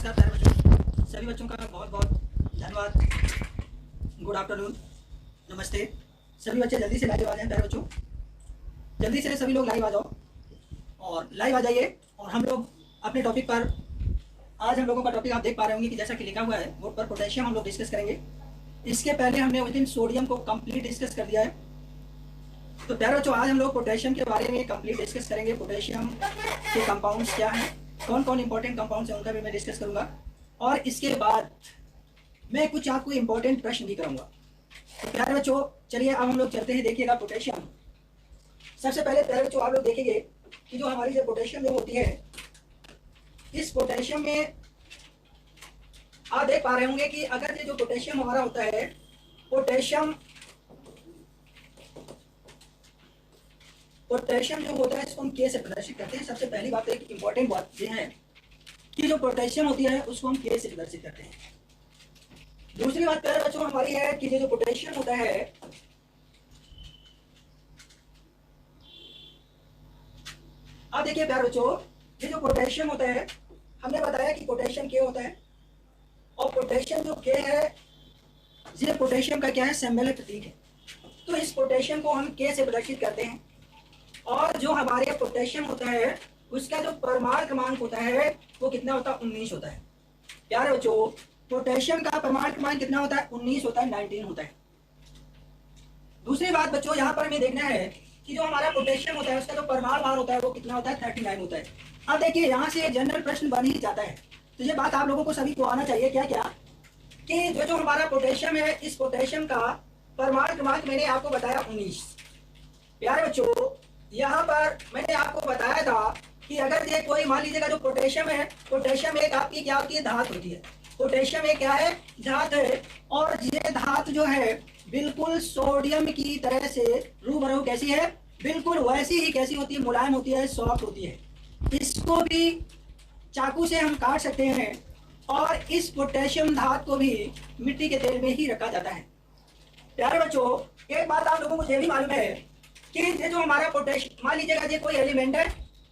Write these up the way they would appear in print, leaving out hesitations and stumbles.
नमस्कार प्यारे बच्चों, सभी बच्चों का बहुत बहुत धन्यवाद। गुड आफ्टरनून, नमस्ते। सभी बच्चे जल्दी से लाइव आ जाएं प्यारे बच्चों, जल्दी से सभी लोग लाइव आ जाओ और लाइव आ जाइए। और हम लोग अपने टॉपिक पर, आज हम लोगों का टॉपिक आप देख पा रहे होंगे कि जैसा कि लिखा हुआ है बोर्ड पर, पोटेशियम हम लोग डिस्कस करेंगे। इसके पहले हमने उस दिन सोडियम को कंप्लीट डिस्कस कर दिया है। तो प्यारे बच्चों, आज हम लोग पोटेशियम के बारे में कंप्लीट डिस्कस करेंगे। पोटेशियम के कंपाउंड्स क्या हैं, कौन कौन इंपॉर्टेंट कंपाउंड्स हैं, उनका भी मैं डिस्कस करूंगा। और इसके बाद मैं कुछ आपको इंपॉर्टेंट प्रश्न भी करूंगा। तो प्यारे बच्चों चलिए अब हम लोग चलते हैं। देखिएगा पोटेशियम, सबसे पहले प्यारे बच्चों आप लोग देखेंगे कि जो हमारी जो पोटेशियम जो होती है, इस पोटेशियम में आप देख पा रहे होंगे कि अगर ये जो पोटेशियम हमारा होता है, पोटेशियम जो होता है इसको हम के से प्रदर्शित करते हैं। सबसे पहली बात, एक इंपॉर्टेंट बात ये है कि जो पोटेशियम होती है उसको हम के से प्रदर्शित करते हैं। दूसरी बात प्यारे बच्चों हमारी है कि जो पोटेशियम होता है, अब देखिए प्यारे बच्चों, ये जो पोटेशियम होता है, हमने बताया कि पोटेशियम के होता है, और पोटेशियम जो के है, ये पोटेशियम का क्या है, सिंबल प्रतीक है। तो इस पोटेशियम को हम के से प्रदर्शित करते हैं। और जो हमारे पोटेशियम होता है उसका जो परमाणु क्रमांक होता है वो कितना होता है, 19 होता है। प्यारे बच्चों, पोटेशियम का परमाणु क्रमांक कितना होता है, 19 होता है, 19 होता है। दूसरी बात बच्चों यहाँ पर हमें देखना है कि जो हमारा पोटेशियम होता है उसका जो परमाणु भार होता है वो कितना होता है, 39 होता है। अब देखिए यहाँ से जनरल प्रश्न बन ही जाता है, तो ये बात आप लोगों को सभी को आना चाहिए। क्या क्या कि जो हमारा पोटेशियम है, इस पोटेशियम का परमाणु क्रमांक मैंने आपको बताया 19। प्यारे बच्चों यहाँ पर मैंने आपको बताया था कि अगर ये कोई मान लीजिएगा जो पोटेशियम है, पोटेशियम एक आपकी क्या होती है, धातु होती है। पोटेशियम एक क्या है, धातु है। और ये धातु जो है बिल्कुल सोडियम की तरह से रूबरू कैसी है, बिल्कुल वैसी ही कैसी होती है, मुलायम होती है, सॉफ्ट होती है। इसको भी चाकू से हम काट सकते हैं। और इस पोटेशियम धातु को भी मिट्टी के तेल में ही रखा जाता है। प्यारे बच्चों एक बात आप लोगों को ये भी मालूम है कि ये जो हमारा पोटेशियम, मान लीजिएगा ये कोई एलिमेंट है,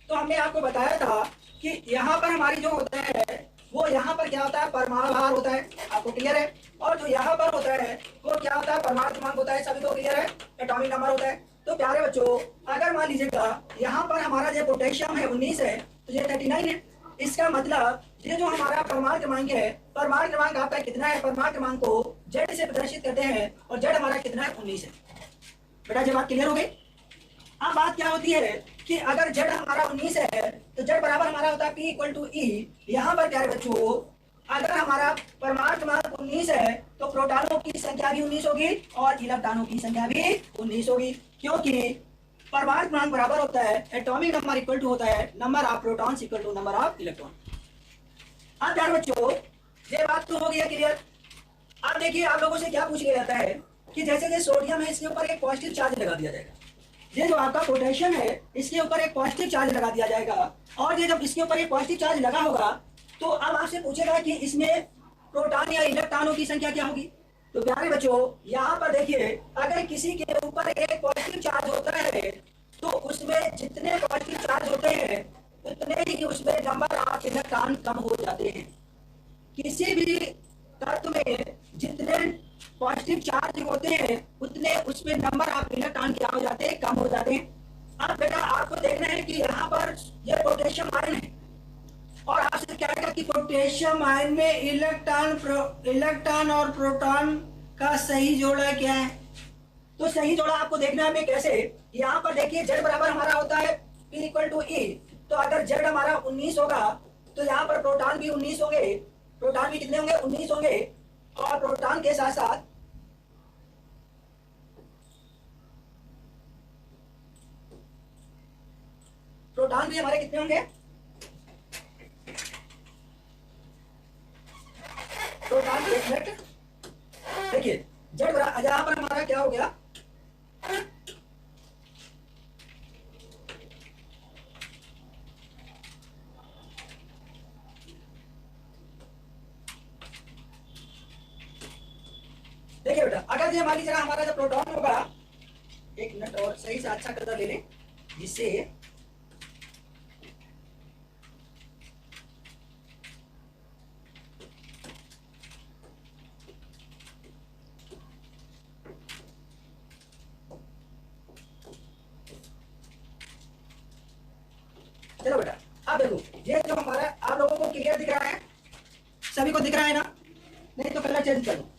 तो हमने आपको बताया था कि यहाँ पर हमारी जो होता है वो यहाँ पर क्या होता है, परमाणु भार होता है। आपको क्लियर है? और जो यहाँ पर होता है वो क्या होता है, परमाणु क्रमांक होता है। सभी को क्लियर है? एटॉमिक नंबर होता है। तो प्यारे बच्चों अगर मान लीजिएगा यहाँ पर हमारा जो पोटेशियम है 19 है, तो ये 39 है। इसका मतलब ये जो हमारा परमाणु क्रमांक है, परमाणु क्रमांक आपका कितना है, परमाणु क्रमांक को जेड से प्रदर्शित करते हैं और जेड हमारा कितना है, 19 है। बेटा जब बात क्लियर हो गई। अब बात क्या होती है कि अगर जेड हमारा 19 है तो जेड बराबर हमारा होता है P इक्वल टू E। यहाँ पर प्यारे बच्चों अगर हमारा परमाणु क्रमांक 19 है तो प्रोटॉनों की संख्या भी 19 होगी और इलेक्ट्रॉनों की संख्या भी 19 होगी, क्योंकि परमाणु क्रमांक बराबर होता है, एटॉमिक नंबर इक्वल टू होता है number of protons equal to number of electron. अब प्यारे बच्चों ये बात तो हो गया क्लियर। अब देखिए आप लोगों से क्या पूछ लिया जाता है कि जैसे ये सोडियम है, इसके ऊपर एक पॉजिटिव चार्ज लगा दिया जाएगा। ये जो आपका पोटेशियम है इसके ऊपर एक पॉजिटिव चार्ज लगा दिया जाएगा। और ये जब इसके ऊपर एक पॉजिटिव चार्ज लगा होगा तो अब आपसे पूछेगा कि इसमें प्रोटॉन या इलेक्ट्रॉनों की संख्या क्या होगी। तो प्यारे बच्चों यहाँ पर देखिए, अगर किसी के ऊपर एक पॉजिटिव चार्ज होता है तो उसमें जितने पॉजिटिव चार्ज होते हैं उतने ही उसमें नंबर ऑफ इलेक्ट्रॉन कम हो जाते हैं। किसी भी तत्व में जितने पॉजिटिव चार्ज होते हैं उतने उसमें नंबर ऑफ इलेक्ट्रॉन क्या हो जाते हैं, कम हो जाते हैं। अब बेटा आपको देखना है कि यहाँ पर ये पोटेशियम आयन है और आपसे क्या कहेगा कि पोटेशियम आयन में इलेक्ट्रॉन और प्रोटॉन का सही जोड़ा क्या है। तो सही जोड़ा आपको देखना है कैसे, यहाँ पर देखिए जेड बराबर हमारा होता है P इक्वल टू E। तो अगर जेड हमारा 19 होगा तो यहाँ पर प्रोटॉन भी 19 होंगे, प्रोटॉन भी कितने होंगे, 19 होंगे। और प्रोटॉन के साथ साथ प्रोटॉन भी हमारे कितने होंगे, प्रोटॉन एक मिनट देखिए, जेड यहाँ पर हमारा क्या हो गया, देखिए बेटा अगर ये मान लीजिए हमारा जो प्रोटॉन होगा, एक मिनट और सही से अच्छा कलर ले लें जिससे ये जो हमारा आप लोगों को क्लियर दिख रहा है, सभी को दिख रहा है ना? नहीं तो कलर चेंज करो।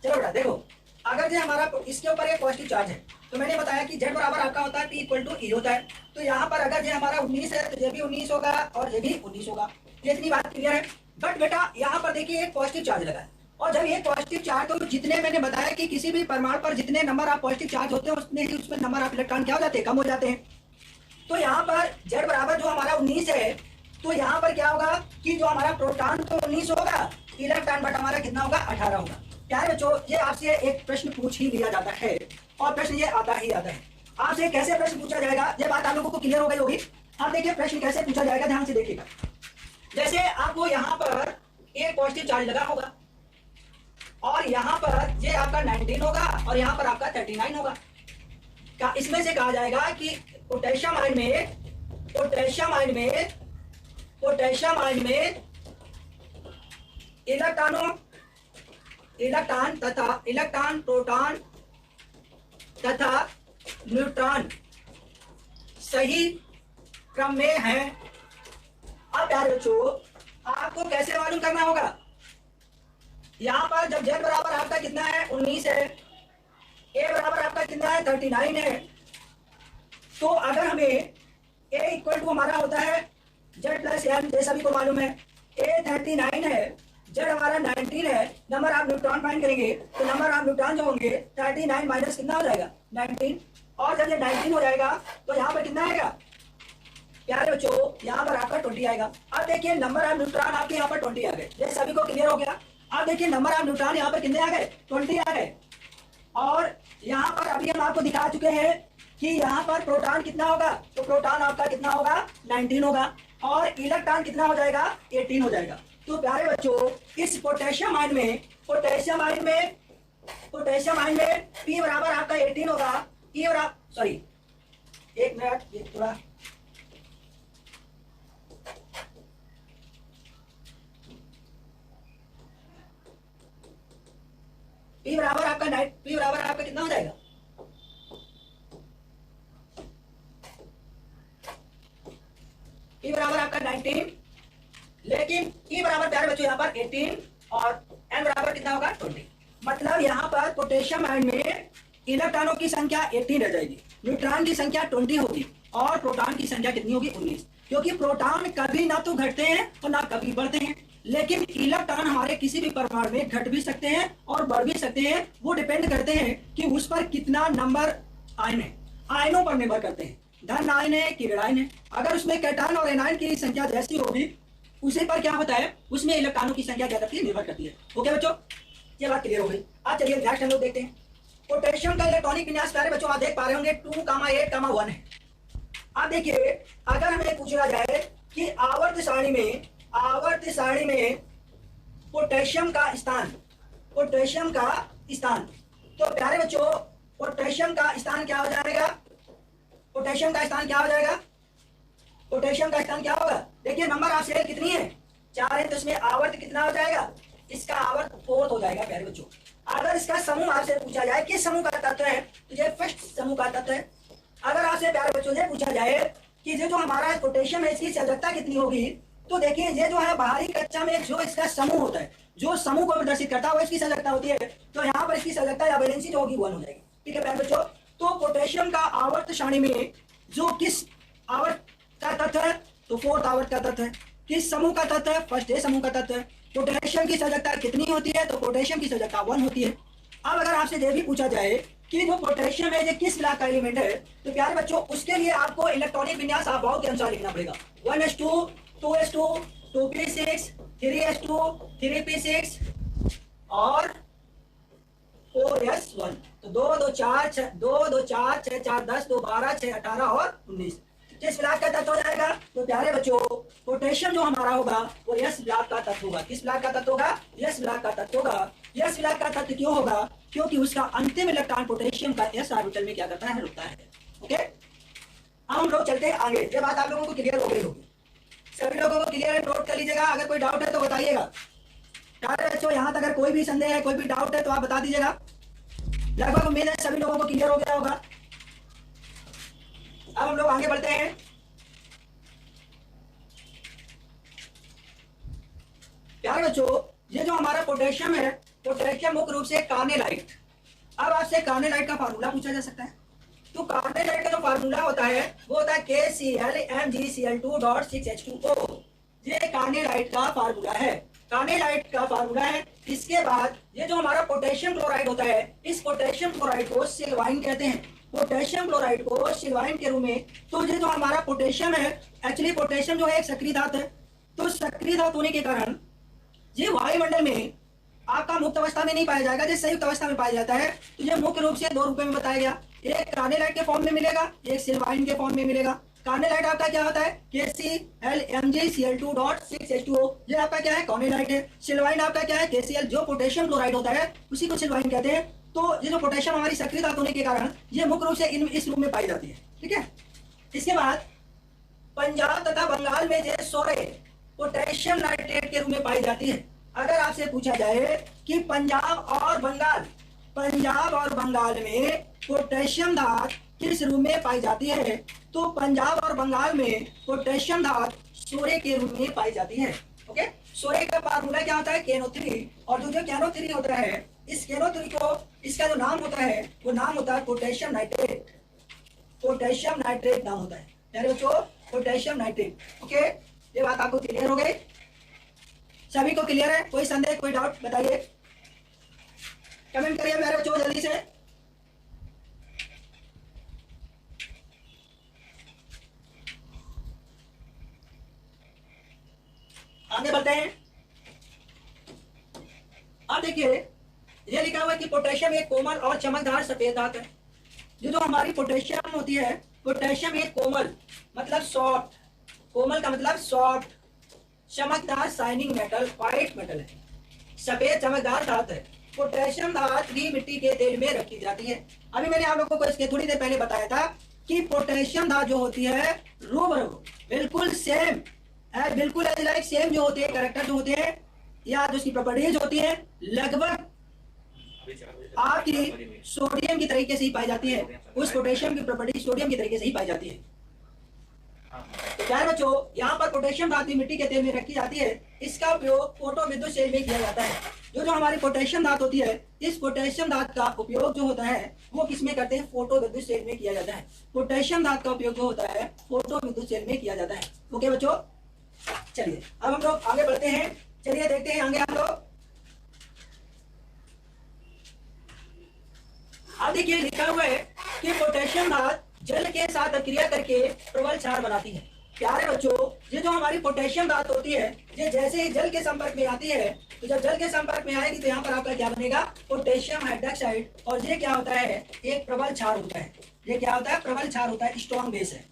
चलो बेटा देखो, अगर जो हमारा इसके ऊपर एक पॉजिटिव चार्ज है तो मैंने बताया कि z बराबर आपका होता है p इक्वल टू e होता है। तो यहाँ पर अगर ये हमारा 19 है तो ये भी 19 होगा और ये भी 19 होगा। ये इतनी बात क्लियर है। बट बेटा यहाँ पर देखिए एक पॉजिटिव चार्ज लगा है, और जब ये पॉजिटिव चार्ज तो जितने मैंने बताया कि किसी भी परमाणु पर जितने नंबर आप पॉजिटिव चार्ज होते हैं उतने ही उसमें नंबर आप इलेक्ट्रॉन क्या हो जाते हैं, कम हो जाते हैं। तो यहाँ पर z बराबर जो हमारा 19 है, तो यहाँ पर क्या होगा कि जो हमारा प्रोटॉन तो 19 होगा, इलेक्ट्रॉन बट हमारा कितना होगा, 18 होगा। प्यारे बच्चों, ये आपसे एक प्रश्न पूछ ही लिया जाता है और प्रश्न ये आता ही आता है। आपसे कैसे प्रश्न पूछा जाएगा, ये बात आप लोगों को क्लियर हो गई होगी। आप देखिए प्रश्न कैसे पूछा जाएगा, ध्यान से देखिएगा। जैसे आपको यहाँ पर एक पॉजिटिव चार्ज लगा होगा और यहाँ पर ये आपका 19 होगा और यहाँ पर आपका 39 होगा। क्या इसमें से कहा जाएगा कि पोटेशियम आयन में इलेक्ट्रॉन प्रोटॉन तथा न्यूट्रॉन सही क्रम में है। अब प्यारे बच्चों, आपको कैसे मालूम करना होगा, यहाँ पर जब z बराबर आपका कितना है, 19 है, a बराबर आपका कितना है, 39 है। तो अगर हमें a इक्वल टू हमारा होता है z प्लस m, ये सभी को मालूम है। a 39 है, z हमारा 19 है, नंबर आप न्यूट्रॉन फाइंड करेंगे तो नंबर आप न्यूट्रॉन जो होंगे 39 माइनस कितना हो जाएगा, 19। और जब ये 19 हो जाएगा तो यहाँ पर कितना आएगा प्यारे बच्चों, यहाँ पर आपका 20 आएगा। अब देखिए नंबर ऑफ न्यूट्रॉन आपके यहाँ पर 20 आ गए, ये सभी को क्लियर हो गया। अब देखिए नंबर ऑफ न्यूट्रॉन यहाँ पर कितने आ गए, 20 आ गए। और यहाँ पर अभी हम आपको दिखा चुके हैं कि यहाँ पर प्रोटॉन कितना होगा, तो प्रोटॉन आपका कितना होगा, 19 होगा और इलेक्ट्रॉन कितना हो जाएगा, 18 हो जाएगा। तो प्यारे बच्चों, इस पोटेशियम आयन में P बराबर आपका 18 होगा, E बराबर, सॉरी एक मिनट, ये थोड़ा P बराबर आपका कितना हो जाएगा, P बराबर आपका 19, लेकिन E बराबर प्यारे बच्चों यहाँ पर 18 और N बराबर कितना होगा, 20। मतलब यहाँ पर पोटेशियम आयन में इलेक्ट्रॉनों की संख्या 18 रह जाएगी, न्यूट्रॉन की संख्या 20 होगी और प्रोटॉन की संख्या कितनी होगी, 19। क्योंकि प्रोटॉन कभी ना तो घटते हैं और ना कभी बढ़ते हैं, लेकिन इलेक्ट्रॉन हमारे किसी भी परमाणु में घट भी सकते हैं और बढ़ भी सकते हैं। वो डिपेंड करते हैं कि उस पर कितना नंबर आयन है, आयनों पर निर्भर करते हैं, धन आयन है कि ऋण आयन है। अगर उसमें कैटायन और एनायन की संख्या जैसी होगी उसी पर क्या होता है, उसमें इलेक्ट्रॉनों की संख्या क्या करती है, निर्भर करती है। ओके बच्चों, ये बात क्लियर हो गई। आज चलिए नेक्स्ट हम लोग देखते हैं पोटेशियम का इलेक्ट्रॉनिक विन्यास। प्यारे बच्चों आप देख पा रहे होंगे 2,8,1 है। अब देखिए अगर हमें पूछा जाए कि आवर्त सारणी में पोटेशियम का स्थान, तो प्यारे बच्चों पोटेशियम का स्थान क्या हो जाएगा, पोटेशियम का स्थान क्या होगा। देखिए नंबर ऑफ शेल कितनी है, 4 है, तो इसमें आवर्त कितना हो जाएगा, इसका आवर्त 4 हो जाएगा। प्यारे बच्चों अगर इसका समूह आपसे पूछा जाए किस समूह का तत्व है, तो ये फर्स्ट समूह का तत्व है। अगर आपसे प्यारे बच्चों ये पूछा जाए कि ये जो हमारा पोटेशियम है इसकी सजगता कितनी होगी, तो देखिए ये जो है बाहरी कक्षा में जो इसका समूह होता है, जो समूह को प्रदर्शित करता है वो इसकी सजगता होती है। तो यहाँ पर इसकी सजगता या वैलेंसी जो होगी 1 हो जाएगी। ठीक है प्यारे बच्चों, तो पोटेशियम का आवर्त सारणी में जो किस आवर्त का तत्व है, तो 4th आवर्त का तत्व है। किस समूह का तत्व है, फर्स्ट ए समूह का तत्व है। पोटेशियम की सजगता कितनी होती है, तो पोटेशियम की सजगता 1 होती है। अब अगर आपसे ये भी पूछा जाए कि जो पोटेशियम है ये किस ब्लॉक का एलिमेंट है, तो प्यारे बच्चों उसके लिए आपको इलेक्ट्रॉनिक विन्यास अभाव के अनुसार लिखना पड़ेगा। 1s2 2s2 2p6 3s2 3p6 और 4s1। तो 2 2 4 6 2 2 4 6 4 10 2 12 6 18 और 19 किस ब्लॉक का तत्व हो जाएगा। तो प्यारे बच्चों पोटेशियम जो हमारा होगा वो यस ब्लॉक का तत्व होगा। किस ब्लॉक का तत्व होगा, यस ब्लॉक का तत्व होगा। यस ब्लॉक का तत्व क्यों होगा, क्योंकि उसका अंतिम इलेक्ट्रॉन पोटेशियम का एस ऑर्बिटल में क्या करता है, रुकता है। ओके, अब हम लोग चलते हैं आगे। ये बात आप लोगों को क्लियर हो गई होगी। सभी लोगों को क्लियर है? नोट कर लीजिएगा, अगर कोई डाउट है तो बताइएगा। प्यारे बच्चों, यहाँ तक अगर कोई भी संदेह है, कोई भी डाउट है तो आप बता दीजिएगा। लगभग उम्मीद है सभी लोगों को क्लियर हो गया होगा। अब हम लोग आगे बढ़ते हैं। प्यारे बच्चों, ये जो हमारा पोटेशियम है, पोटेशियम मुख्य रूप से कार्नेलाइट। अब आपसे कार्नेलाइट का फार्मूला पूछा जा सकता है। तो कार्नेलाइट का जो फार्मूला होता है वो होता है KClMgCl2.6H2O। ये कार्नेलाइट का फार्मूला है, कार्नेलाइट का फार्मूला है। इसके बाद ये जो हमारा पोटेशियम क्लोराइड होता है, इस पोटेशियम क्लोराइड को सिल्वाइन कहते हैं। पोटेशियम क्लोराइड को सिल्वाइन के रूप में। तो ये जो हमारा पोटेशियम है, एक्चुअली पोटेशियम जो है एक सक्रिय धातु है। तो सक्रिय धातु होने के कारण ये वायुमंडल में आपका मुक्त अवस्था में नहीं पाया जाएगा, जो संयुक्त अवस्था में पाया जाता है। तो ये मुख्य रूप से दो रूपों में बताया गया, एक कार्नेलाइट के फॉर्म में मिलेगा, एक सिल्वाइन के फॉर्म में मिलेगा। कार्नेलाइट आपका क्या होता है? KClMgCl2.6H2O, ये आपका क्या है? कार्नेलाइट है। सिल्वाइन आपका क्या है? KCl, जो पोटेशियम क्लोराइड होता है उसी को सिल्वाइन कहते हैं। तो ये जो पोटेशियम हमारी सक्रिय धातु होने के कारण ये मुख्य रूप से इस रूप में पाई जाती है। ठीक है। इसके बाद पंजाब तथा बंगाल में ये सोरे पोटेशियम नाइट्रेट के रूप में पाई जाती है। अगर आपसे पूछा जाए कि पंजाब और बंगाल में पोटेशियम धातु किस रूप में पाई जाती है, तो पंजाब और बंगाल में पोटेशियम धातु सोरे के रूप में पाई जाती है। ओके, सोरे का फार्मूला क्या होता है? KNO3। और जो KNO3 होता है, इस KNO3 को, इसका जो नाम होता है वो नाम होता है पोटेशियम नाइट्रेट। पोटेशियम नाइट्रेट नाम होता है प्यारे बच्चों, पोटेशियम नाइट्रेट। ओके, ये बात आपको क्लियर हो गई? सभी को क्लियर है? कोई संदेह, कोई डाउट बताइए, कमेंट करिए प्यारे बच्चों जल्दी से। आगे बढ़ते हैं। अब देखिए, ये लिखा हुआ है कि पोटेशियम एक कोमल और चमकदार सफेद धातु है। जो हमारी पोटेशियम होती है, पोटेशियम एक कोमल मतलब सॉफ्ट, कोमल का मतलब सॉफ्ट, चमकदार शाइनिंग मेटल, व्हाइट मेटल है, सफेद चमकदार धातु है। पोटेशियम धातु भी मिट्टी के तेल में रखी जाती है। अभी मैंने आप लोगों को इसके थोड़ी देर पहले बताया था कि पोटेशियम धातु जो होती है रूबरू बिल्कुल सेम है, बिल्कुल लाइक सेम जो होती है, कैरेक्टर जो होते हैं या जो उसकी प्रॉपर्टीज होती है लगभग आपकी सोडियम की तरीके से ही पाई जाती है। उस पोटेशियम की प्रॉपर्टी सोडियम की तरीके से ही पाई जाती है। तो प्यारे बच्चों, यहाँ पर पोटेशियम धातु मिट्टी के तेल में रखी जाती है। इसका उपयोग फोटो विद्युत सेल में किया जाता है। जो हमारी पोटेशियम धातु होती है, इस पोटेशियम धातु का उपयोग जो होता है वो किसमें करते हैं? फोटो विद्युत सेल में किया जाता है। पोटेशियम धातु का उपयोग जो होता है फोटो विद्युत सेल में किया जाता है। ओके बच्चों, चलिए अब हम लोग आगे बढ़ते हैं। चलिए देखते हैं आगे हम लोग। अब देखिए लिखा हुआ है कि पोटेशियम धातु जल के साथ अक्रिया करके प्रबल क्षार बनाती है। प्यारे बच्चों, ये जो हमारी पोटेशियम धातु होती है, ये जैसे ही जल के संपर्क में आती है, तो जब जल के संपर्क में आएगी तो यहाँ पर आपका क्या बनेगा? Potassium hydroxide. और ये क्या होता है? एक प्रबल क्षार होता है। ये क्या होता है? प्रबल क्षार होता है, स्ट्रॉन्ग बेस है।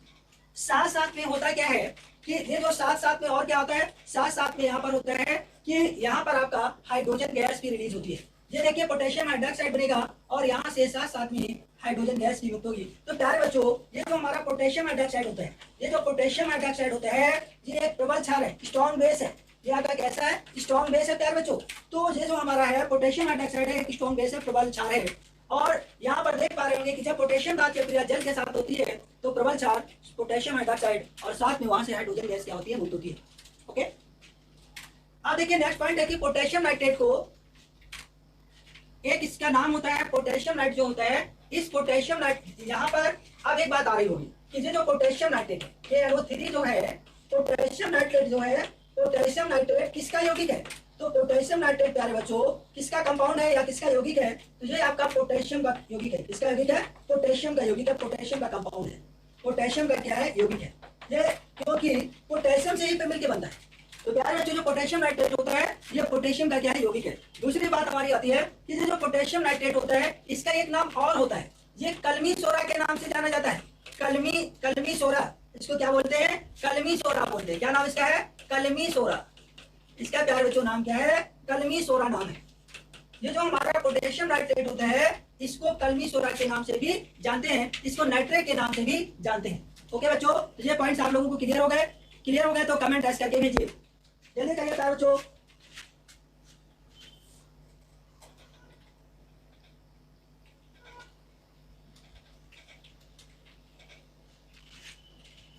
साथ साथ में होता क्या है कि ये जो साथ साथ में और क्या होता है? साथ साथ में यहाँ पर होता है कि यहाँ पर आपका हाइड्रोजन गैस भी रिलीज होती है। ये देखिए पोटेशियम हाइड्रोक्साइड बनेगा और यहाँ से साथ साथ में हाइड्रोजन गैस भी मुक्त होगी। तो प्यारे बच्चों, ये जो हमारा पोटेशियम हाइड्रोक्साइड होता है, ये जो पोटेशियम हाइड्रोक्साइड होता है, ये एक प्रबल क्षार है, स्ट्रॉन्ग बेस है। ये आपका कैसा है? स्ट्रॉन्ग बेस है प्यारे बच्चों। तो ये जो हमारा है पोटेशियम हाइड्रोक्साइड है, एक स्ट्रॉन्ग बेस है, प्रबल क्षार है। और यहाँ पर देख पा रहे होंगे कि जब पोटेशियम धातु की क्रिया जल के साथ होती है तो प्रबल क्षार पोटेशियम हाइड्रोक्साइड और साथ में वहां से हाइड्रोजन गैस क्या होती है? मुक्त होती है। ओके, अब देखिए नेक्स्ट पॉइंट है कि पोटेशियम नाइट्रेट को एक इसका नाम होता है पोटेशियम नाइट्रेट जो होता है। इस पोटेशियम नाइट्रेट यहाँ पर अब एक बात आ रही होगी कि ये जो पोटेशियम नाइट्रेट है, KNO3 जो है, पोटेशियम नाइट्रेट जो है, पोटेशियम नाइट्रेट किसका यौगिक है? तो पोटेशियम नाइट्रेट प्यारे बच्चों किसका कंपाउंड है या किसका यौगिक है? तो ये आपका पोटेशियम का यौगिक है। किसका यौगिक है? पोटेशियम का यौगिक है, पोटेशियम का कंपाउंड है। पोटेशियम का क्या है? यौगिक है। ये क्योंकि पोटेशियम से ही पे मिलकर बनता है। तो प्यारे बच्चों, जो पोटेशियम नाइट्रेट होता है ये पोटेशियम का क्या है? यौगिक है। दूसरी बात हमारी आती है कि ये जो पोटेशियम नाइट्रेट होता है इसका एक नाम और होता है, ये कलमी सोरा के नाम से जाना जाता है। कलमी सोरा, इसको क्या बोलते हैं? कलमी सोरा बोलते हैं। क्या नाम इसका है? कलमी सोरा। इसका प्यारे बच्चों नाम क्या है? कलमी सोरा नाम है। ये जो हमारा पोटेशियम नाइट्रेट होता है इसको कलमी सोरा के नाम से भी जानते हैं, इसको नाइट्रेट के नाम से भी जानते हैं। ओके बच्चों, ये पॉइंट्स आप लोगों को क्लियर हो गए? क्लियर हो गया तो कमेंट ऐसे करके भेजिए, जल्दी करिए प्यारे बच्चों।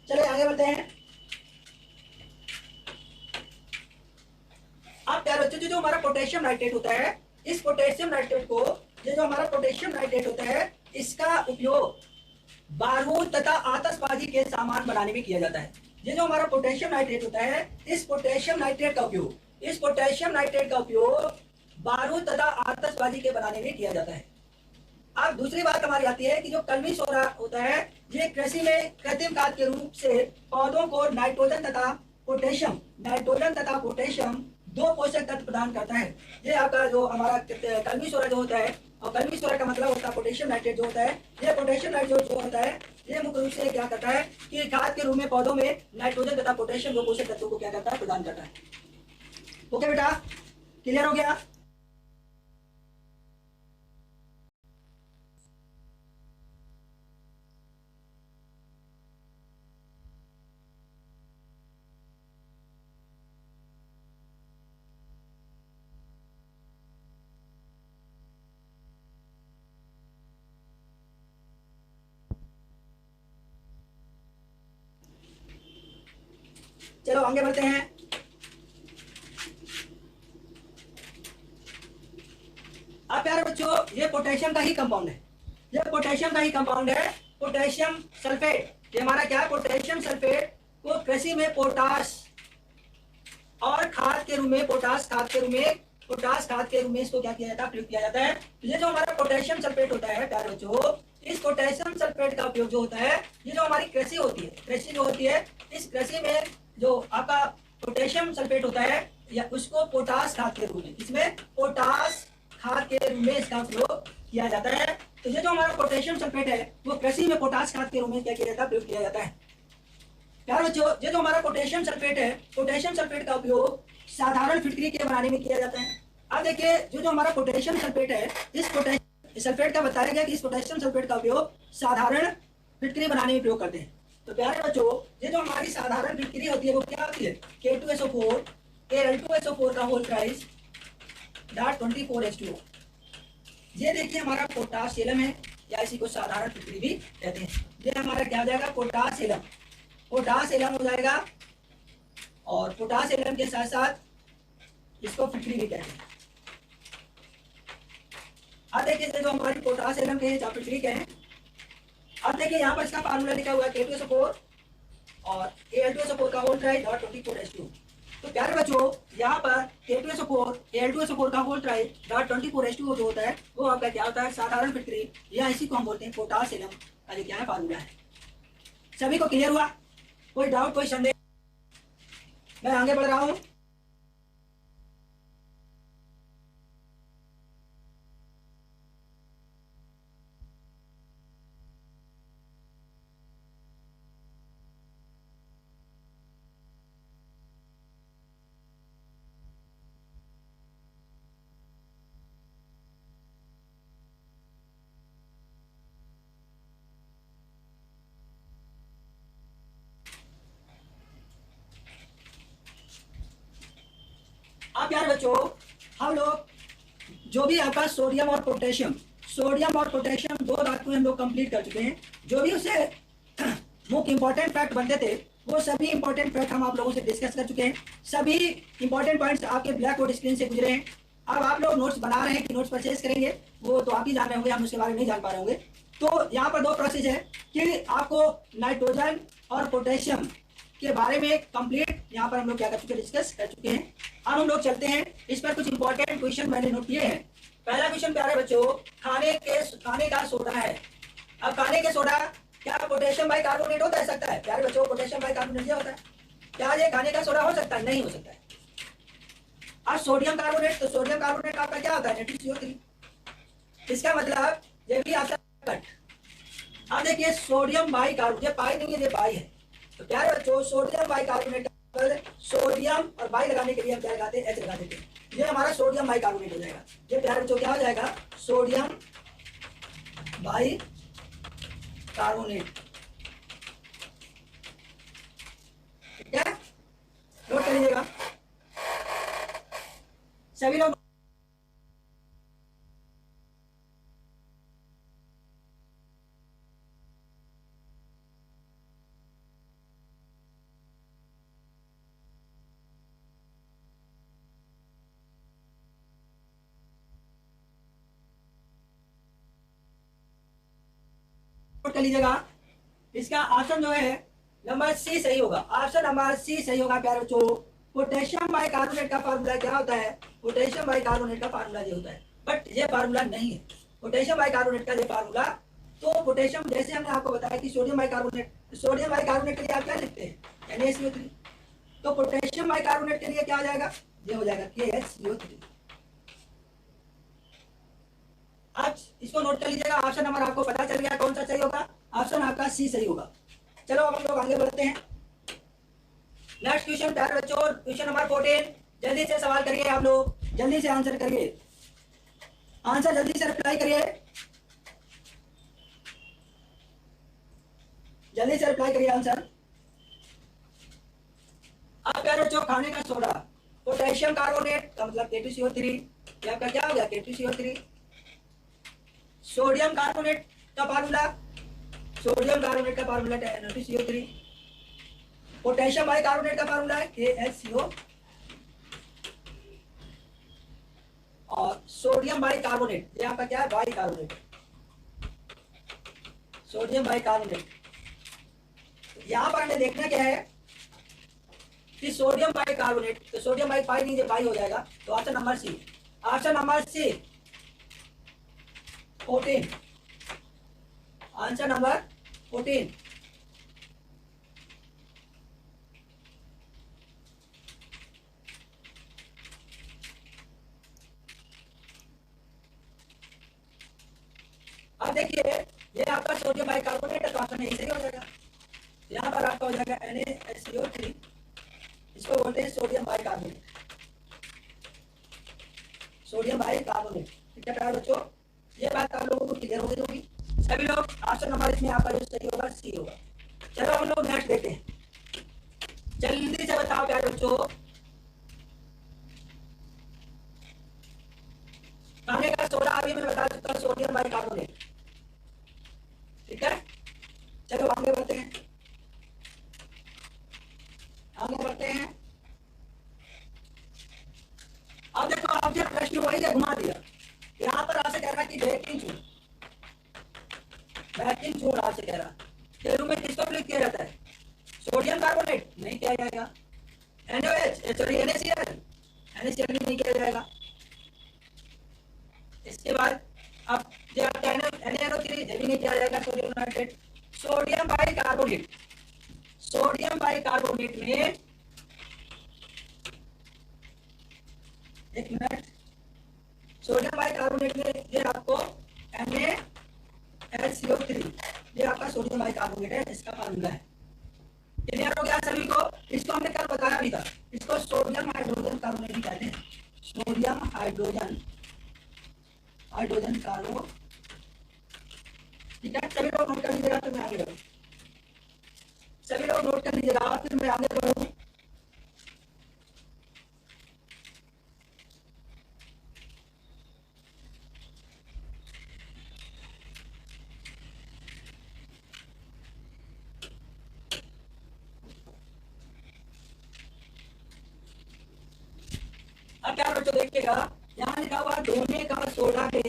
चलिए आगे बढ़ते हैं। अब प्यारे बच्चों जो हमारा पोटेशियम नाइट्रेट होता है, इस पोटेशियम नाइट्रेट को, ये जो हमारा पोटेशियम नाइट्रेट होता है, इसका उपयोग बारूद तथा आतशबाजी के सामान बनाने में किया जाता है। ये जो हमारा पोटेशियम नाइट्रेट होता है, इस पोटेशियम नाइट्रेट का उपयोग बारूद तथा आतशबाजी के बनाने में किया जाता है। अब दूसरी बात हमारी आती है कि जो कलमी सोडा होता है, ये कृषि में कृत्रिम खाद के रूप से पौधों को नाइट्रोजन तथा पोटेशियम दो पोषक तत्व प्रदान करता है। ये आपका जो हमारा कलमी सोडा जो होता है, और कलमी सोडा का मतलब होता है पोटेशियम नाइट्रेट जो होता है, ये पोटेशियम नाइट्रेट जो होता है, ये मुख्य रूप से क्या करता है कि खाद के रूप में पौधों में नाइट्रोजन तथा पोटेशियम दो पोषक तत्वों को क्या करता है, प्रदान करता है। ओके बेटा, क्लियर हो गया? चलो आगे बढ़ते हैं। अब प्यारे बच्चों, ये पोटेशियम का ही कंपाउंड है, पोटेशियम सल्फेट। ये हमारा क्या है, पोटेशियम सल्फेट को कृषि में पोटास खाद के रूप में इसको क्या किया जाता है, प्रयोग किया जाता है। तो ये जो हमारा पोटेशियम सल्फेट होता है प्यारे बच्चों, इस पोटेशियम सल्फेट का उपयोग जो होता है, ये जो हमारी कृषि जो होती है, इस कृषि में जो आपका पोटेशियम सल्फेट होता है, या उसको पोटास खाद के रूप में, इसमें पोटास खाद के रूप में इसका उपयोग किया जाता है। तो ये जो हमारा पोटेशियम सल्फेट है, वो कृषि में पोटास खाद के रूप में क्या किया जाता है, प्रयोग किया जाता है। प्यारे बच्चों, ये जो हमारा पोटेशियम सल्फेट है, पोटेशियम सल्फेट का उपयोग साधारण फिटकरी के बनाने में किया जाता है। अब देखिए, जो हमारा पोटेशियम सल्फेट है, इस पोटेशियम सल्फेट का बताया गया कि इस पोटेशियम सल्फेट का उपयोग साधारण फिटकरी बनाने में प्रयोग करते हैं। तो प्यारे बच्चों, ये जो हमारी साधारण फिटकरी होती है, वो क्या होती है, K2SO4 Al2SO4 का होल ट्राइस .24H2O। ये देखिए हमारा पोटाशियम है, या इसी को साधारण फिटकरी भी कहते हैं। ये हमारा क्या हो जाएगा, पोटाशियम हो जाएगा, और पोटाशियम के साथ साथ इसको फिटकरी भी कहते हैं। अब देखिए, जो हमारी पोटाशियम के फिटकरी के हैं, अब देखिए यहाँ पर इसका फार्मूला लिखा हुआ है K2SO4 और Al2SO4 का होल ट्राई .24H2। तो प्यारे बच्चों, यहाँ पर K2SO4 Al2SO4 का होल ट्राई .24H2 जो होता है, वो आपका क्या होता है, साधारण फिटकरी, या इसी को हम बोलते हैं पोटाशियम का ये क्या है, फार्मूला है। सभी को क्लियर हुआ? कोई डाउट, कोई संदेह? मैं आगे बढ़ रहा हूँ। अब यार बच्चों, हम लोग जो भी आपका सोडियम और पोटेशियम दो धातुएं हम लोग कंप्लीट कर चुके हैं। जो भी उससे मुख्य इंपॉर्टेंट फैक्ट बनते थे, वो सभी इंपॉर्टेंट फैक्ट हम आप लोगों से डिस्कस कर चुके हैं। सभी इंपॉर्टेंट पॉइंट्स आपके ब्लैक बोर्ड स्क्रीन से गुजरे हैं। अब आप लोग नोट्स बना रहे हैं कि नोट्स परचेज करेंगे, वो तो आप ही जान रहे होंगे, हम उसके बारे में नहीं जान पा रहे होंगे। तो यहाँ पर दो प्रोसेस है कि आपको नाइट्रोजन और पोटेशियम के बारे में कंप्लीट यहाँ पर हम लोग क्या कर चुके हैं, डिस्कस कर चुके हैं। अब हम लोग चलते हैं, इस पर कुछ इंपॉर्टेंट क्वेश्चन मैंने नोट किए हैं। पहला क्वेश्चन प्यारे बच्चों, खाने का सोडा है। अब खाने के सोडा क्या पोटेशियम बाइकार्बोनेट होता है, सकता है? प्यारे बच्चों, पोटेशियम बाइकार्बोनेट होता है, क्या ये खाने का सोडा हो सकता है? नहीं हो सकता है। अब सोडियम कार्बोनेट, तो सोडियम कार्बोनेट आपका क्या होता है, NaCO3। इसका मतलब ये भी आपका कट। अब देखिए सोडियम बाइकार्बोनेट, ये पाई नहीं है, ये बाई है। तो प्यारे बच्चों, सोडियम बाइकार्बोनेट पर सोडियम और बाई लगाने के लिए हम क्या लगाते हैं, H लगा देते हैं। ये हमारा सोडियम बाइकार्बोनेट हो जाएगा। ये प्यारे बच्चों क्या हो जाएगा, सोडियम बाइकार्बोनेट। ठीक है, नोट कर लीजिएगा सभी लोग। नोट कर लीजिएगा इसका ऑप्शन जो है नंबर सी सही होगा। ऑप्शन नंबर सी सही होगा प्यारे बच्चों। पोटेशियम बाइकार्बोनेट का फार्मूला क्या होता है? पोटेशियम बाइकार्बोनेट का फार्मूला ये होता है, बट ये फार्मूला नहीं है पोटेशियम बाइकार्बोनेट का ये फार्मूला। तो पोटेशियम जैसे हमने आपको बताया कि सोडियम बाइकार्बोनेट, सोडियम बाइकार्बोनेट के लिए आप क्या लिखते हैं? NaCO3। तो पोटेशियम बाइकार्बोनेट के लिए क्या हो जाएगा? ये हो जाएगा KaCO3। आज इसको नोट कर लीजिएगा। ऑप्शन नंबर आपको पता चल गया कौन सा सही होगा? ऑप्शन आपका सी सही होगा। चलो अब हम लोग आगे बढ़ते हैं। नेक्स्ट क्वेश्चन प्यारे बच्चों, क्वेश्चन नंबर 14। जल्दी से सवाल करिए आप लोग, जल्दी से आंसर करिए, आंसर जल्दी से रिप्लाई करिए, जल्दी से रिप्लाई करिए आंसर। अब प्यारे बच्चों खाने का सोडा, पोटेशियम कार्बोनेट का मतलब K2CO3, ये आपका क्या हो गया? K2CO3। सोडियम कार्बोनेट का फार्मूला, सोडियम कार्बोनेट का फार्मूला NaCO3। पोटेशियम बाइकार्बोनेट का फार्मूला है KHCO। और सोडियम बाइकार्बोनेट ये आपका क्या है? Bicarbonate, sodium bicarbonate. यहां पर हमें देखना क्या है कि सोडियम बाइकार्बोनेट, तो सोडियम बाई नहीं, बाई हो जाएगा। तो option number C, option number C 14, answer number 14। अब देखिए ये आपका सोडियम बाइकार्बोनेट है, तो ऑप्शन नहीं सही हो जाएगा। यहाँ पर आपका हो जाएगा NaCO3, इसको बोलते हैं सोडियम बाइकार्बोनेट, सोडियम बाइकार्बोनेट। ठीक है प्यारे बच्चों, ये बात आप लोगों को क्लियर हो गई होगी। सभी लोग ऑप्शन नंबर इसमें आपका जो सही होगा सी होगा। चलो हम लोग नेक्स्ट देखते हैं, जल्दी से बताओ प्यारे बच्चों। खाने का सोडा अभी मैं बता चुका हूं, सोडियम बाइकार्बोनेट। ठीक है, चलो आगे बढ़ते हैं, आगे बढ़ते हैं। अब देखो आपसे प्रश्न वही है, घुमा दिया। यहाँ पर आपसे कह रहा है कि बेकिंग चूड़, बेकिंग चूड़ आपसे कह रहा है तेल में किसको प्रयोग किया जाता है? सोडियम कार्बोनेट नहीं किया जाएगा, NaOH सॉरी NaCl, NaCl भी नहीं किया जाएगा। इसके बाद अब जो आपका NaNO3 ये भी नहीं किया जाएगा, sodium nitrate. Sodium bicarbonate, sodium bicarbonate में एक मिनट, सोडियम बाइकार्बोनेट में ये आपको NaCO3 ये आपका सोडियम बाइकार्बोनेट है, इसका फार्मूला है। क्लियर हो गया सभी को? इसको हमने कल बताया भी था, इसको सोडियम हाइड्रोजन कार्बोनेट भी कहते हैं, सोडियम हाइड्रोजन, हाइड्रोजन कार्बोनेट। ठीक है, सभी लोग नोट कर लीजिएगा, तो मैं आगे बढ़ूँ, सभी लोग नोट कर लीजिएगा, फिर मैं आगे बढ़ूँ। अब क्या बच्चों देखिएगा, यहाँ लिखा हुआ धोने का सोडा के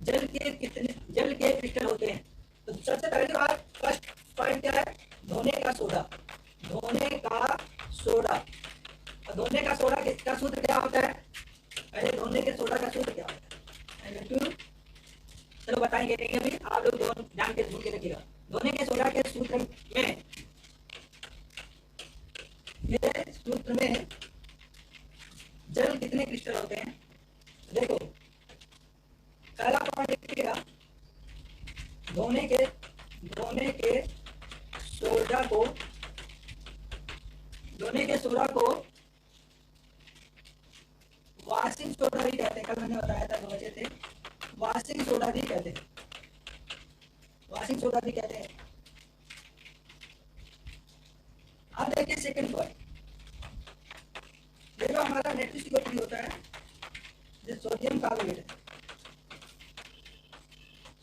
जल के कितने, जल के क्रिस्टल होते हैं। तो सबसे पहली बात, फर्स्ट पॉइंट क्या है? धोने का सोडा, धोने का सोडा। और धोने का सोडा का सूत्र क्या होता है? पहले धोने के सोडा का सूत्र क्या होता है? चलो बताएंगे, नहीं अभी आप लोग दोनों ध्यान के सुन के रखिएगा। धोने के सोडा के सूत्र में, ये सूत्र में जल कितने क्रिस्टल होते हैं? देखो पहला पॉइंट देखिएगा, धोने के सोडा को, धोने के सोडा को वाशिंग सोडा भी कहते हैं। कल मैंने बताया था, 2 बचे थे, वाशिंग सोडा भी कहते हैं, वाशिंग सोडा भी कहते हैं। अब देखिए सेकंड पॉइंट, जो हमारा H2CO3 होता है, ये सोडियम कार्बोनेट है,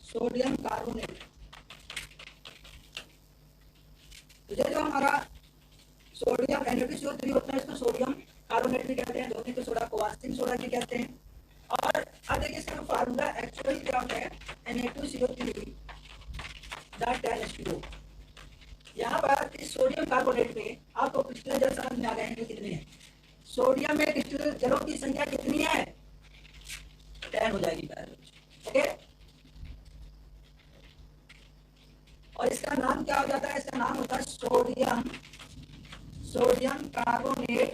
सोडियम कार्बोनेट। तो ये जो हमारा सोडियम H2CO3 होता है, इसको सोडियम कार्बोनेट भी कहते हैं, धोने को सोडा को वास्टिक सोडा भी कहते हैं। और अब देखिए इसका फार्मूला एक्चुअली क्या होता है, Na2CO3 डॉट H2O। यहाँ पर इस सोडियम कार्बोनेट में आपको क्रिस्टल जल समझ में आ गए हैं कितने हैं। सोडियम में क्रिस्टल जलों की संख्या कितनी है, 10 हो जाएगी। ओके, और इसका नाम क्या हो जाता है, इसका नाम होता है sodium carbonate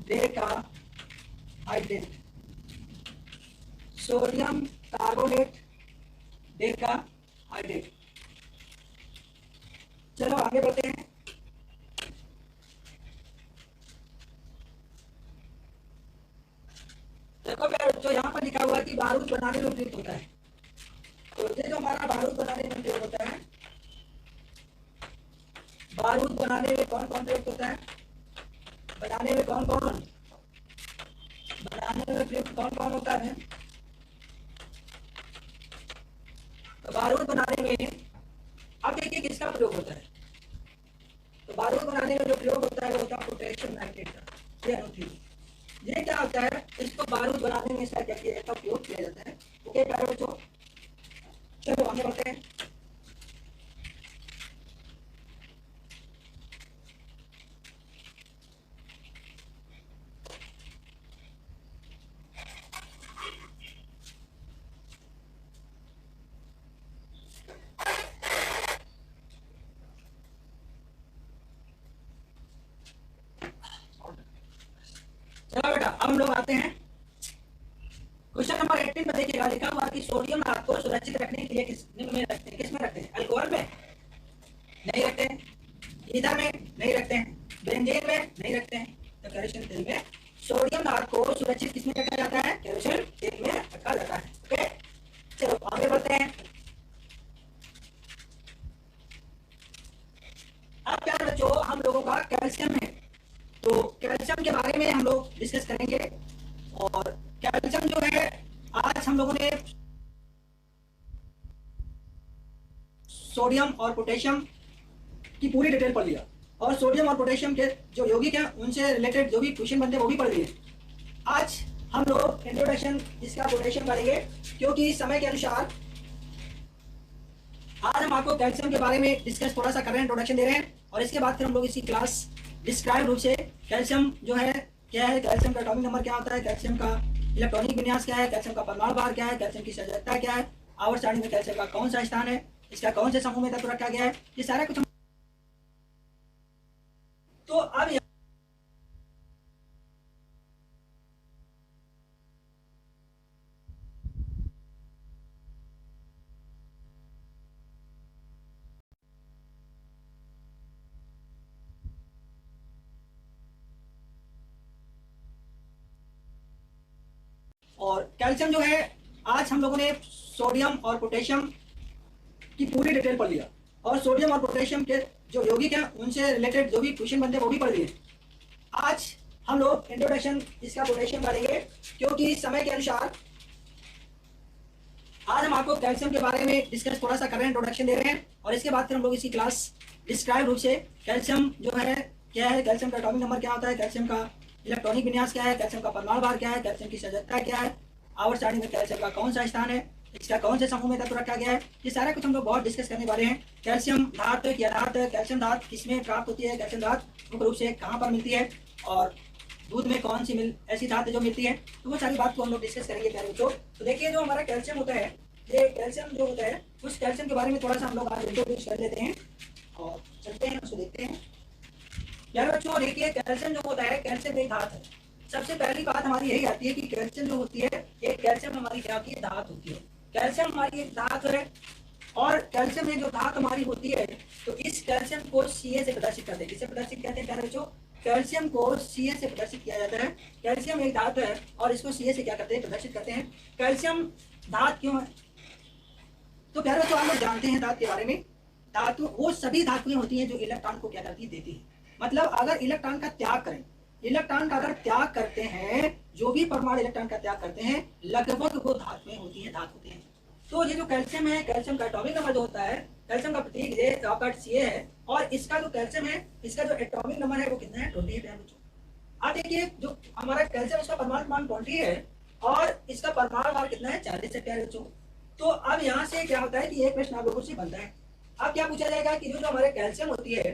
decahydrate, sodium carbonate decahydrate. चलो आगे बढ़ते हैं। देखो जो यहाँ पर लिखा हुआ है कि बारूद बनाने में प्रयुक्त होता है, तो ये जो हमारा बारूद बनाने में प्रयुक्त होता है, बारूद बनाने में कौन कौन प्रयुक्त होता है, बनाने में कौन कौन, बनाने में प्रयुक्त कौन कौन होता है। तो बारूद बनाने में अब देखिए किसका प्रयोग होता है। तो बारूद बनाने में जो प्रयोग होता है वो होता है पोटेशियम नाइट्रेट का, ये NO3। ये क्या होता है, इसको बारूद बनाने में इसका क्या किया जाता है, उपयोग किया जाता है। ओके प्यारे बच्चों, चलो आगे बढ़ते हैं। चलो बेटा अब हम लोग आते हैं क्वेश्चन नंबर 18 में। देखिएगा लिखा हुआ कि सोडियम धातु को सुरक्षित रखने के लिए किस में रखते हैं, किस में रखते हैं, अल्कोहल में नहीं रखते हैं, ईथर में नहीं रखते हैं, बेंजीन में नहीं रखते हैं, तो केरोसिन तेल में सोडियम धातु को सुरक्षित किस में रखा जाता है, केरोसिन तेल में रखा जाता है। ओके, चलो आगे बढ़ते हैं। अब क्या बच्चों हम लोगों का कैल्शियम है, तो कैल्शियम के बारे में हम लोग डिस्कस करेंगे। और कैल्शियम जो है आज हम लोगों ने सोडियम और पोटेशियम की पूरी डिटेल पढ़ लिया, और सोडियम और पोटेशियम के जो यौगिक हैं उनसे रिलेटेड जो भी क्वेश्चन बनते हैं वो भी पढ़ लिए। आज हम लोग इंट्रोडक्शन इसका पोटेशियम करेंगे, क्योंकि समय के अनुसार आज हम आपको कैल्शियम के बारे में डिस्कस थोड़ा सा कर रहे हैं, इंट्रोडक्शन दे रहे हैं, और इसके बाद फिर हम लोग इसकी क्लास डिस्क्राइब रूप से कैल्शियम जो है क्या है, कैल्शियम का एटॉमिक नंबर क्या होता है, कैल्शियम का इलेक्ट्रॉनिक विन्यास क्या है, कैल्शियम का परमाणु भार क्या है, कैल्शियम की सजातीयता क्या है, आवर्त सारणी में कैल्शियम का कौन सा स्थान है, इसका कौन से समूह में तत्व रखा गया है, ये सारा कुछ। तो अब और कैल्शियम जो है आज हम लोगों ने सोडियम और पोटेशियम की पूरी डिटेल पढ़ लिया, और सोडियम और पोटेशियम के जो यौगिक हैं उनसे रिलेटेड जो भी क्वेश्चन बनते हैं वो भी पढ़ लिए। आज हम लोग इंट्रोडक्शन इसका पोटेशियम करेंगे, क्योंकि समय के अनुसार आज हम आपको कैल्शियम के बारे में डिस्कस थोड़ा सा कर रहे हैं, इंट्रोडक्शन दे रहे हैं, और इसके बाद फिर हम लोग इसकी क्लास डिस्क्राइब रूप से कैल्शियम जो है क्या है, कैल्शियम का एटॉमिक नंबर क्या होता है, कैल्शियम का इलेक्ट्रॉनिक विन्यास क्या है, कैल्शियम का परमाणु भार क्या है, कैल्शियम की सजातीयता क्या है, आवर्त सारणी में कैल्शियम का कौन सा स्थान है, इसका कौन से समूह में तत्व रखा गया है, ये सारा कुछ हम लोग बहुत डिस्कस करने वाले हैं। कैल्शियम धातु क्या धातु है, कैल्शियम धातु किसमें प्राप्त होती है, कैल्शियम धातु मुख्य रूप से कहाँ पर मिलती है, और दूध में कौन सी ऐसी धातु जो मिलती है, तो वो सारी बात को हम लोग डिस्कस करेंगे प्यारे बच्चों। तो देखिए जो हमारा कैल्शियम होता है, ये कैल्शियम जो होता है उस कैल्शियम के बारे में थोड़ा सा हम लोग आज इंट्रोड्यूस कर लेते हैं और चलते हैं उसको देखते हैं। यार बच्चों देखिए कैल्शियम जो होता है, कैल्शियम एक धातु है। सबसे पहली बात हमारी यही आती है कि कैल्शियम जो होती है, एक कैल्शियम हमारी क्या होती है, धातु होती है। कैल्शियम हमारी एक धातु है, और कैल्शियम में जो धातु हमारी होती है, तो इस कैल्शियम को Ca से प्रदर्शित करते हैं। किससे प्रदर्शित करते हैं प्यारे बच्चों, कैल्शियम को Ca से प्रदर्शित किया जाता है। कैल्शियम एक धातु है और इसको Ca से क्या करते हैं, प्रदर्शित करते हैं। कैल्शियम धातु क्यों है, तो प्यारे बच्चों आप लोग जानते हैं धातु के बारे में। धातु वो सभी धातुएं होती हैं जो इलेक्ट्रॉन को क्या करती है, देती है। मतलब अगर इलेक्ट्रॉन का त्याग करें इलेक्ट्रॉन का अगर त्याग करते हैं, जो भी परमाणु इलेक्ट्रॉन का त्याग करते हैं लगभग वो धातु में होती है, धातु होते हैं। तो ये जो कैल्शियम है, कैल्शियम का एटॉमिक नंबर जो होता है, कैल्शियम का प्रतीक ये आपका Ca है, और इसका जो कैल्शियम है, इसका जो एटॉमिक नंबर है वो कितना है, 20 है प्यारे बच्चों। अब देखिए जो हमारा कैल्शियम, उसका परमाणु मान 20 है और इसका परमाणु मान कितना है, 40 है प्यारे बच्चों। तो अब यहाँ से क्या होता है कि एक प्रश्न आप लोगों से बनता है। अब क्या पूछा जाएगा कि जो हमारे कैल्शियम होती है,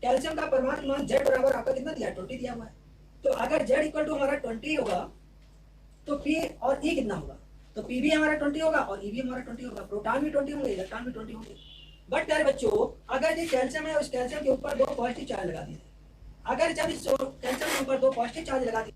कैल्शियम का परमाणु मान Z बराबर आपका कितना दिया है, 20 दिया हुआ है। तो अगर Z इक्वल टू हमारा 20 होगा तो P और E कितना होगा, तो P भी हमारा 20 होगा और E भी हमारा 20 होगा, प्रोटॉन भी 20 होंगे, इलेक्ट्रॉन भी 20 होंगे। बट प्यारे बच्चों अगर ये कैल्शियम है, उस कैल्शियम के ऊपर 2 पॉजिटिव चार्ज लगा दिए, अगर जब इस कैल्शियम के ऊपर 2 पॉजिटिव चार्ज लगा दिए,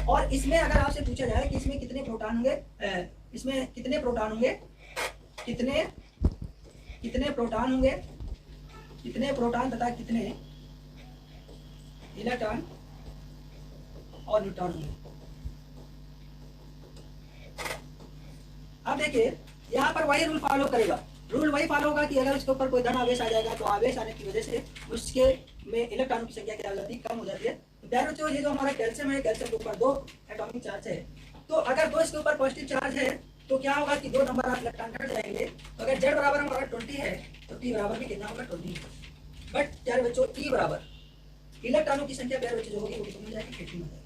और इसमें अगर आपसे पूछा जाए कि इसमें कितने प्रोटॉन होंगे, इसमें कितने प्रोटॉन होंगे, कितने प्रोटॉन होंगे, कितने प्रोटॉन तथा कितने इलेक्ट्रॉन और न्यूट्रॉन होंगे। अब देखिए यहाँ पर वही रूल फॉलो करेगा, रूल वही फॉलो होगा कि अगर इसके ऊपर कोई धन आवेश आ जाएगा तो आवेश आने की वजह से उसके में इलेक्ट्रॉनों की संख्या क्या हो जाती है, कम हो जाती है। प्यारे बच्चों ये जो हमारा कैल्शियम है, कैल्शियम के ऊपर 2 एटॉमिक चार्ज है, तो अगर 2 इसके ऊपर पॉजिटिव चार्ज है तो क्या होगा कि 2 नंबर ऑफ इलेक्ट्रॉन कट जाएंगे। तो अगर Z बराबर हमारा 20 है तो T बराबर भी कितना होगा, 20। बट प्यारे बच्चों E बराबर इलेक्ट्रॉनों की संख्या प्यारे बच्चों जो होगी वो कितनी हो जाएगी, 18 हो जाएगी।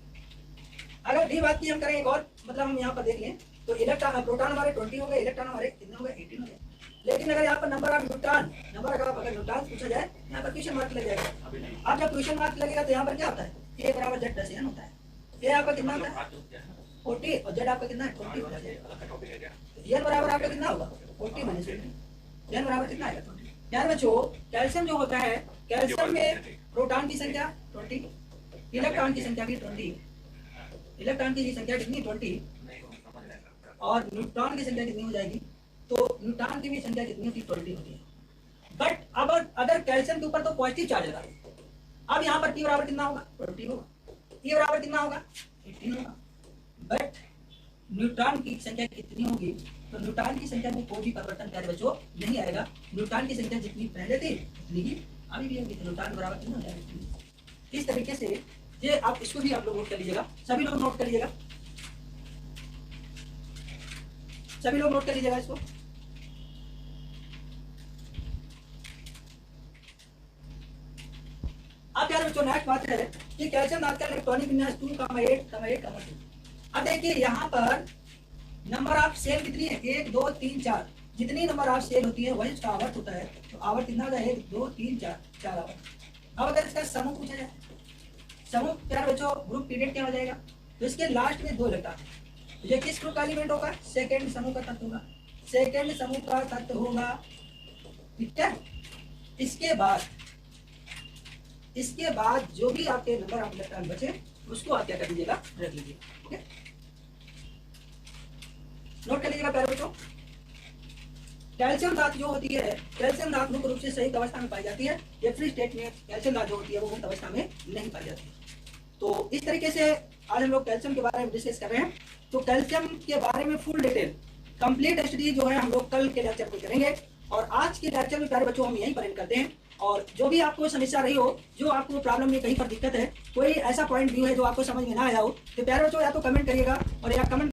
अगर D बात की हम करें एक और, मतलब हम यहाँ पर देख लें तो इलेक्ट्रॉन प्रोटॉन हमारे 20 हो गए, इलेक्ट्रॉन हमारे कितने हो गए, 18 हो गए। लेकिन अगर यहाँ पर नंबर ऑफ न्यूट्रॉन, नंबर अगर न्यूट्रॉन पूछा जाए यहाँ पर क्वेश्चन मार्क लग जाएगा। अब जब क्वेश्चन मार्क लगेगा तो यहाँ पर क्या होता है, A बराबर Z प्लस N होता है। A आपका कितना होता है, 40, और Z आपका कितना है, 20 होता है। N बराबर आपका कितना होगा, 40 माइनस 20, N बराबर कितना आएगा, 20। यार बच्चों कैल्शियम जो होता है, कैल्शियम में प्रोटॉन की संख्या 20, इलेक्ट्रॉन की संख्या भी 20, इलेक्ट्रॉन की संख्या कितनी, 20, और न्यूट्रॉन की संख्या कितनी हो जाएगी, तो न्यूट्रॉन की भी संख्या कितनी होती है, 20 होती है। बट अब अगर कैल्शियम के ऊपर तो पॉजिटिव चार्ज लगा, अब यहाँ पर P बराबर कितना होगा, 20 होगा, E बराबर कितना होगा, 18 होगा। बट न्यूट्रॉन की संख्या कितनी होगी, तो न्यूट्रॉन की संख्या में कोई भी परिवर्तन प्यारे बच्चों नहीं आएगा। न्यूट्रॉन की संख्या जितनी पहले थी उतनी ही अभी भी होगी, तो न्यूट्रॉन बराबर कितना हो जाएगा। इस तरीके से ये आप इसको भी आप लोग नोट कर लीजिएगा, सभी लोग नोट कर लीजिएगा, सभी लोग नोट कर लीजिएगा इसको। अब प्यारे बच्चों नेक्स्ट बात है कि कैल्शियम धातु का इलेक्ट्रॉनिक विन्यास 2,8,2। अब देखिए यहाँ पर नंबर ऑफ सेल कितनी है, 1 2 3 4, जितनी नंबर ऑफ सेल होती है वही उसका आवर्त होता है। तो आवर्त कितना होता है, 1 2 3 4 आवर्त। अब अगर इसका समूह पूछा जाए, समूह प्यारे बच्चों ग्रुप पीरियड क्या हो जाएगा, तो इसके लास्ट में 2 इलेक्ट्रॉन, ये किस ग्रुप का एलिमेंट होगा, सेकेंड समूह का तत्व होगा, सेकेंड समूह का तत्व होगा, ठीक है। इसके बाद जो भी आपके नंबर ऑफ इलेक्ट्रॉन बचे उसको आप क्या कर लीजिएगा, रख लीजिएगा। ओके, नोट कर लीजिएगा प्यारे बच्चों। कैल्शियम धातु जो होती है, कैल्शियम धातु मुख्य रूप से संयुक्त अवस्था में पाई जाती है, ये फ्री स्टेट में कैल्शियम धातु जो होती है वो मुक्त अवस्था में नहीं पाई जाती है। तो इस तरीके से आज हम लोग कैल्शियम के बारे में डिस्कस कर रहे हैं। तो कैल्शियम के बारे में फुल डिटेल कंप्लीट स्टडी जो है हम लोग कल के लेक्चर में करेंगे, और आज के लेक्चर में प्यारे बच्चों हम यहीं पर एंड करते हैं। और जो भी आपको समस्या रही हो, जो आपको प्रॉब्लम में कहीं पर दिक्कत है, कोई ऐसा पॉइंट व्यू है जो आपको समझ में ना आया हो, तो प्यारे बच्चों या तो कमेंट करिएगा, और या कमेंट